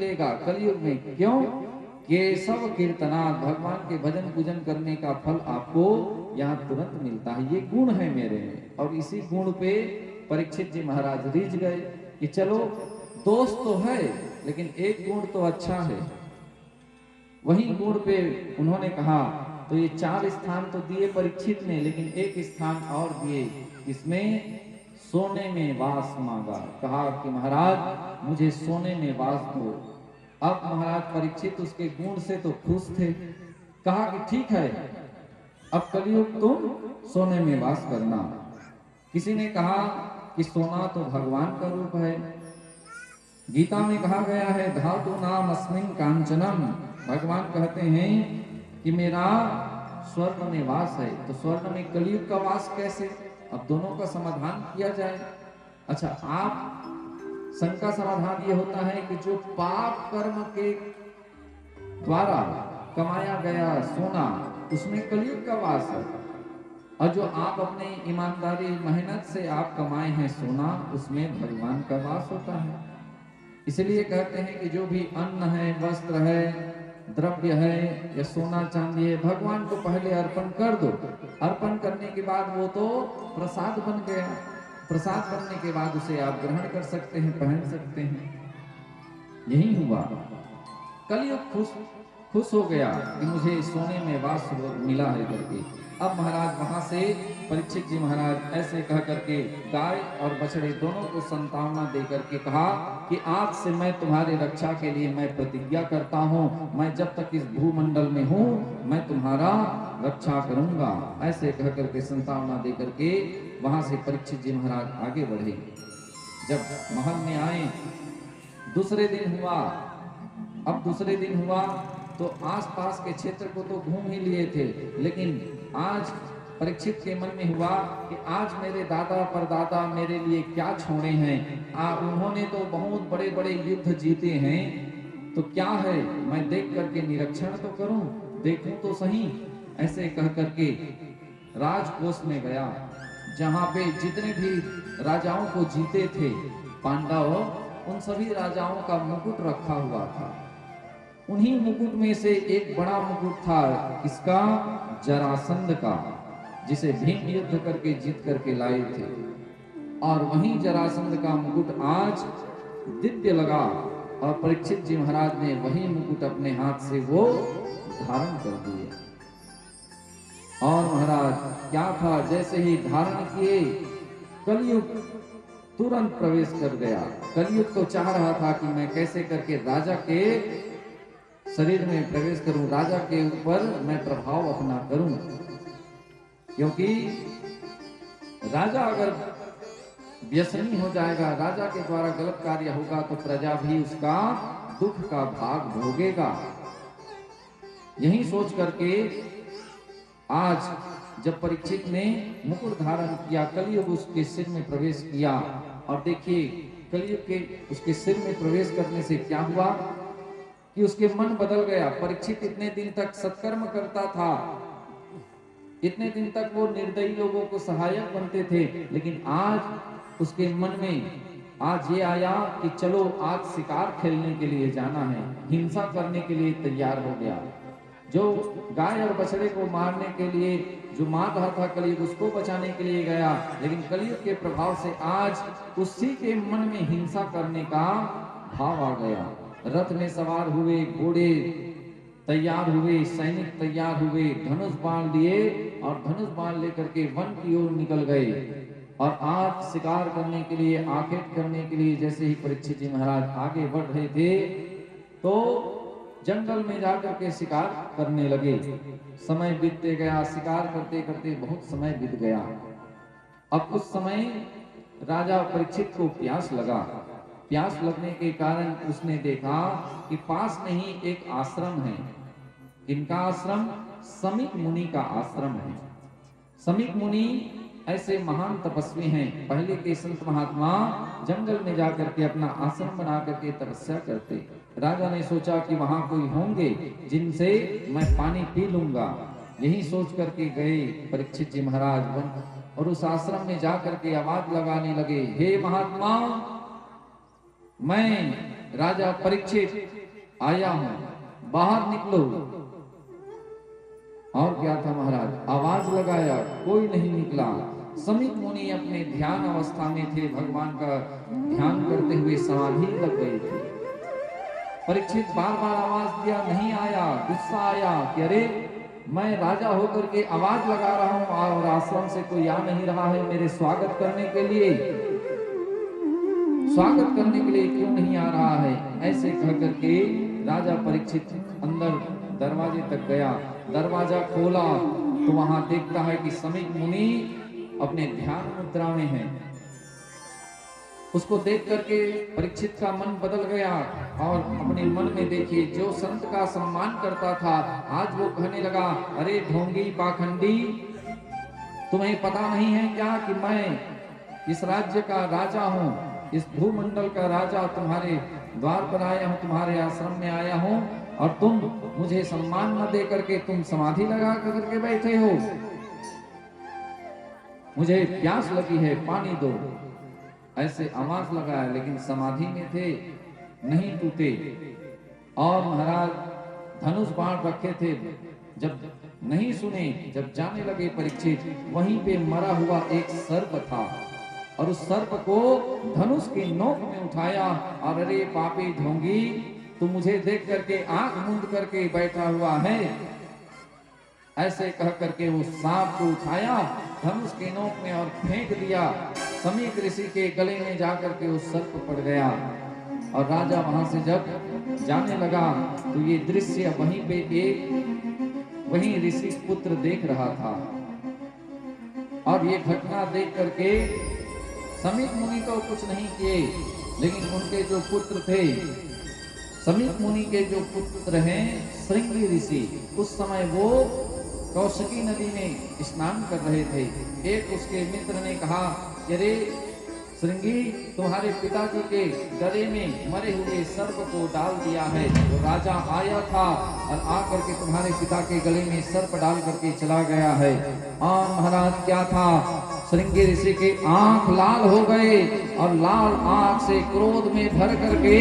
मिलेगा कलयुग में। क्यों? केशव कीर्तनाथ, भगवान के भजन पूजन करने का फल आपको यहाँ तुरंत मिलता है। ये गुण है मेरे में। और इसी गुण पे परीक्षित जी महाराज रिझ गए कि चलो दोष तो है लेकिन एक गुण तो अच्छा है। वही गुण पे उन्होंने कहा, तो ये 4 स्थान तो दिए परीक्षित ने, लेकिन एक स्थान और दिए। इसमें सोने में वास मांगा। कहा कि महाराज मुझे सोने में वास दो। अब महाराज परीक्षित उसके गुण से तो खुश थे। कहा कि ठीक है, अब कलयुग तुम सोने में वास करना। किसी ने कहा कि सोना तो भगवान का रूप है। गीता में कहा गया है धातु नाम अस्मिन कांचनम। भगवान कहते हैं कि मेरा स्वर्ण में वास है। तो स्वर्ण में कलयुग का वास कैसे? अब दोनों का समाधान किया जाए। अच्छा, आप शंका समाधान ये होता है कि जो पाप कर्म के द्वारा कमाया गया सोना, उसमें कलयुग का वास है। और जो आप अपने ईमानदारी मेहनत से आप कमाए हैं सोना, उसमें भगवान का वास होता है। इसलिए कहते हैं कि जो भी अन्न है, वस्त्र है, द्रव्य है या सोना चांदी है, भगवान को पहले अर्पण कर दो। अर्पण करने के बाद वो तो प्रसाद बन गया। प्रसाद बनने के बाद उसे आप ग्रहण कर सकते हैं, पहन सकते हैं। यही हुआ। कलयुग खुश हो गया कि मुझे सोने में वास मिला है करके। अब महाराज वहां से परीक्षित जी महाराज ऐसे कह करके गाय और बछड़े दोनों को संतावना दे करके कहा कि आज से मैं तुम्हारी रक्षा के लिए मैं प्रतिज्ञा करता हूं, मैं जब तक इस भूमंडल में हूं मैं तुम्हारा रक्षा करूंगा। ऐसे कह करके संतावना दे करके वहां से परीक्षित जी महाराज आगे बढ़े। जब महल में आए, दूसरे दिन हुआ। अब दूसरे दिन हुआ तो आसपास के क्षेत्र को तो घूम ही लिए थे, लेकिन आज परीक्षित के मन में हुआ कि आज मेरे दादा परदादा मेरे लिए क्या छोड़े हैं। उन्होंने तो बहुत बड़े बड़े युद्ध जीते हैं, तो क्या है मैं देख करके निरीक्षण तो करूं, देखूं तो सही। ऐसे कह करके राजकोष में गया, जहां पे जितने भी राजाओं को जीते थे पांडव, उन सभी राजाओं का मुकुट रखा हुआ था। उन्हीं मुकुट में से एक बड़ा मुकुट था, किसका? जरासंध का, जिसे भीम युद्ध करके जीत करके लाए थे। और वहीं जरासंध का मुकुट आज दिव्य लगा और परीक्षित जी महाराज ने वही मुकुट अपने हाथ से वो धारण कर दिए। और महाराज क्या था, जैसे ही धारण किए कलयुग तुरंत प्रवेश कर गया। कलयुग तो चाह रहा था कि मैं कैसे करके राजा के शरीर में प्रवेश करूं, राजा के ऊपर मैं प्रभाव अपना करूं, क्योंकि राजा अगर व्यसनी हो जाएगा, राजा के द्वारा गलत कार्य होगा तो प्रजा भी उसका दुख का भाग भोगेगा। यही सोच करके आज जब परीक्षित ने मुकुट धारण किया, कलयुग उसके सिर में प्रवेश किया। और देखिए कलयुग के उसके सिर में प्रवेश करने से क्या हुआ कि उसके मन बदल गया। परीक्षित इतने दिन तक सत्कर्म करता था, इतने दिन तक वो निर्दयी लोगों को सहायक बनते थे, लेकिन आज उसके मन में आज ये आया कि चलो आज शिकार खेलने के लिए जाना है, हिंसा करने के लिए तैयार हो गया। जो गाय और बछड़े को मारने के लिए जो मार रहा था कलयुग, उसको बचाने के लिए गया, लेकिन कलयुग के प्रभाव से आज उसी के मन में हिंसा करने का भाव आ गया। रथ में सवार हुए, घोड़े तैयार हुए, सैनिक तैयार हुए, धनुष बाण लिए और धनुष बाण लेकर के वन की ओर निकल गए। और आज शिकार करने के लिए, आखेट करने के लिए जैसे ही परीक्षित जी महाराज आगे बढ़ रहे थे तो जंगल में जाकर के शिकार करने लगे। समय बीतते गया, शिकार करते करते बहुत समय बीत गया। अब उस समय राजा परीक्षित को प्यास लगा। प्यास लगने के कारण उसने देखा कि पास में ही एक आश्रम है। इनका आश्रम समीक मुनि का आश्रम है। समीक मुनि ऐसे महान तपस्वी हैं। पहले के संत महात्मा जंगल में जाकर के अपना आश्रम बना करके तपस्या करते। राजा ने सोचा कि वहां कोई होंगे जिनसे मैं पानी पी लूंगा। यही सोच करके गए परीक्षित जी महाराज वन, और उस आश्रम में जाकर के आवाज लगाने लगे, हे महात्मा, मैं राजा परीक्षित आया हूं, बाहर निकलो। और क्या था महाराज, आवाज लगाया, कोई नहीं निकला। समीप मुनि अपने ध्यान अवस्था में थे, भगवान का ध्यान करते हुए समाधि लग गए थे। परीक्षित बार बार आवाज दिया, नहीं आया। गुस्सा आया कि अरे मैं राजा होकर के आवाज लगा रहा हूं और आश्रम से कोई आ नहीं रहा है मेरे स्वागत करने के लिए, स्वागत करने के लिए क्यों नहीं आ रहा है। ऐसे कह करके राजा परीक्षित अंदर दरवाजे तक गया। दरवाजा खोला तो वहां देखता है कि समीप मुनि अपने ध्यान मुद्रा में है। उसको देख करके परीक्षित का मन बदल गया और अपने मन में देखिए, जो संत का सम्मान करता था आज वो कहने लगा, अरे ढोंगी पाखंडी, तुम्हें पता नहीं है क्या कि मैं इस राज्य का राजा हूं, इस भूमंडल का राजा, तुम्हारे द्वार पर आया हूं, तुम्हारे आश्रम में आया हूं और तुम मुझे सम्मान न दे करके तुम समाधि लगा करके बैठे हो। मुझे प्यास लगी है, पानी दो। ऐसे आवाज लगाया, लेकिन समाधि में थे, नहीं टूटे। और महाराज धनुष बाण रखे थे, जब नहीं सुने, जब जाने लगे परीक्षित, वहीं पे मरा हुआ एक सर्प था और उस सर्प को धनुष के नोक में उठाया और अरे पापी ढोंगी, तू मुझे देख करके आंख मूंद करके बैठा हुआ है। ऐसे कह करके वो सांप को उठाया धनुष के नोक में और फेंक दिया। समीप ऋषि के गले में जाकर के वो सर्प पड़ गया। और राजा वहां से जब जाने लगा तो ये दृश्य वहीं पे वहीं ऋषि पुत्र देख रहा था। और ये घटना देख करके समीप मुनि तो कुछ नहीं किए, लेकिन उनके जो पुत्र थे, समीप मुनि के जो पुत्र हैं श्रृंगी ऋषि, उस समय वो कौशिकी नदी में स्नान कर रहे थे। एक उसके मित्र ने कहा, अरे श्रृंगी, तुम्हारे पिताजी के गले में मरे हुए सर्प को डाल दिया है। वो राजा आया था और आकर के तुम्हारे पिता के गले में सर्प डाल करके चला गया है। और महाराज क्या था, श्रृंगी ऋषि के आंख लाल हो गए और लाल आंख से क्रोध में भर करके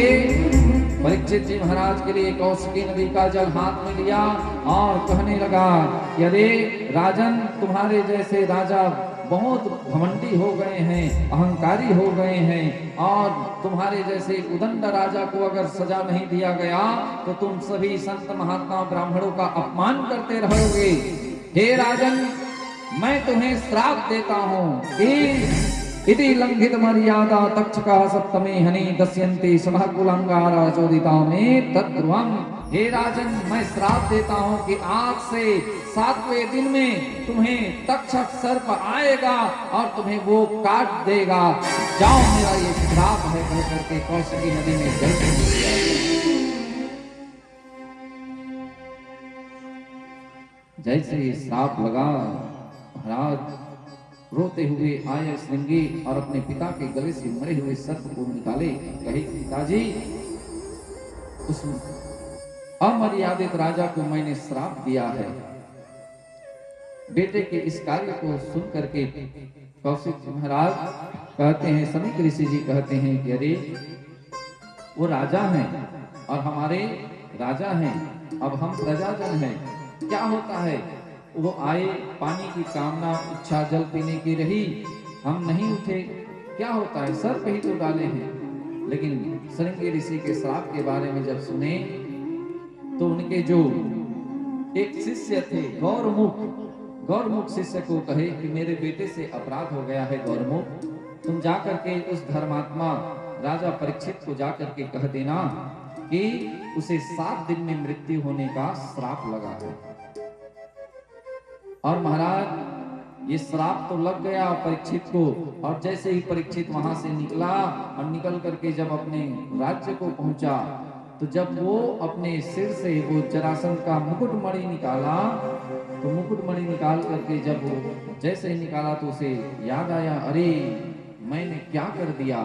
परीक्षित जी महाराज के लिए कौशिकी नदी का जल हाथ में लिया और कहने लगा कि अरे राजन, तुम्हारे जैसे राजा बहुत घमंडी हो गए हैं, अहंकारी हो गए हैं, और तुम्हारे जैसे उदंड राजा को अगर सजा नहीं दिया गया तो तुम सभी संत महात्मा ब्राह्मणों का अपमान करते रहोगे। हे राजन, मैं तुम्हें श्राप देता हूँ कि इति लंघित मर्यादा तक्षका सप्तमे हनि दस्यन्ते सभा कुलांगारा चोदिता में तद्ध्रुवम्। हे राजन, मैं श्राप देता हूँ कि आज से 7वें दिन में तुम्हें तक्षक सर्प आएगा और तुम्हें वो काट देगा। जाओ, मेरा ये श्राप है, कह करके कौशिकी नदी में जल दिया। जैसे ये श्राप लगा, महाराज रोते हुए आए श्रृंगी और अपने पिता के गले से मरे हुए सर्प को निकाले। कहे, पिताजी, उस अमर्यादित राजा को मैंने श्राप दिया है। बेटे के इस कार्य को सुन करके कौशिक महाराज कहते हैं, समीप ऋषि जी कहते हैं कि अरे वो राजा हैं और हमारे राजा हैं, अब हम प्रजाजन हैं। क्या होता है, वो आए, पानी की कामना इच्छा जल पीने की रही, हम नहीं उठे, क्या होता है, सर्प ही तो डाले हैं। लेकिन श्रृंगी ऋषि के श्राप के बारे में जब सुने तो उनके जो एक शिष्य थे गौरमुख शिष्य को कहे कि मेरे बेटे से अपराध हो गया है गौरमुख, तुम जाकर के उस धर्मात्मा राजा परीक्षित को जाकर के कह देना कि उसे 7 दिन में मृत्यु होने का श्राप लगा है। और महाराज ये श्राप तो लग गया परीक्षित को, और जैसे ही परीक्षित वहां से निकला और निकल करके जब अपने राज्य को पहुंचा तो जब वो अपने सिर से वो जरासंध का मुकुटमणि निकाला तो मुकुटमणि निकाल करके जब वो जैसे ही निकाला तो उसे याद आया, अरे मैंने क्या कर दिया,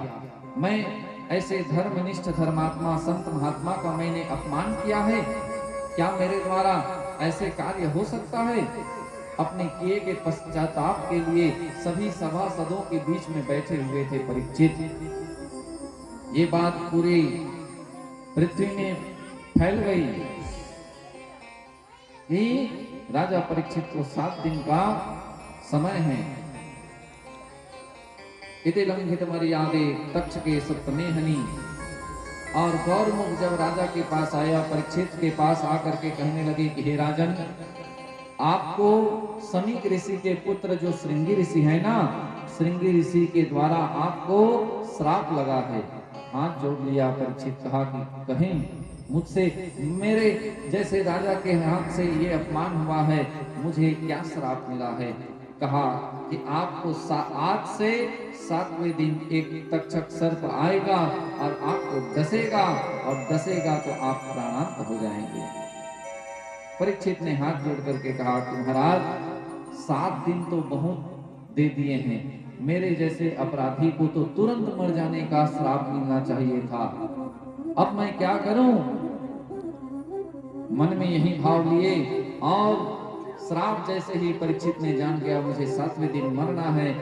मैं ऐसे धर्मनिष्ठ धर्मात्मा संत महात्मा का मैंने अपमान किया है, क्या मेरे द्वारा ऐसे कार्य हो सकता है। अपने किए के पश्चाताप के लिए सभी सभासदों के बीच में बैठे हुए थे परीक्षित। ये बात पूरे पृथ्वी में फैल गई कि राजा परीक्षित को 7 दिन का समय है। इति लंघित मर्यादे तक्ष के सप्तमे हनि। और गौरमुख जब राजा के पास आया, परीक्षित के पास आकर के कहने लगे कि हे राजन, आपको समीक ऋषि के पुत्र जो श्रृंगी ऋषि है ना, श्रृंगी ऋषि के द्वारा आपको श्राप लगा है। हाथ जोड़ लिया परीक्षित, कहा कि कहें मुझसे, मेरे जैसे राजा के हाथ से ये अपमान हुआ है, मुझे क्या श्राप मिला है। कहा कि आपको आज से 7वें दिन एक तक्षक सर्प आएगा और आपको डसेगा, और डसेगा तो आप प्राणांत हो जाएंगे। परीक्षित ने हाथ जोड़ करके कहा कि महाराज 7 दिन तो बहुत दे दिए हैं, मेरे जैसे अपराधी को तो तुरंत मर जाने का श्राप मिलना चाहिए था, अब मैं क्या करूं। मन में यही भाव लिए और श्राप जैसे ही परीक्षित ने जान गया मुझे 7वें दिन मरना है,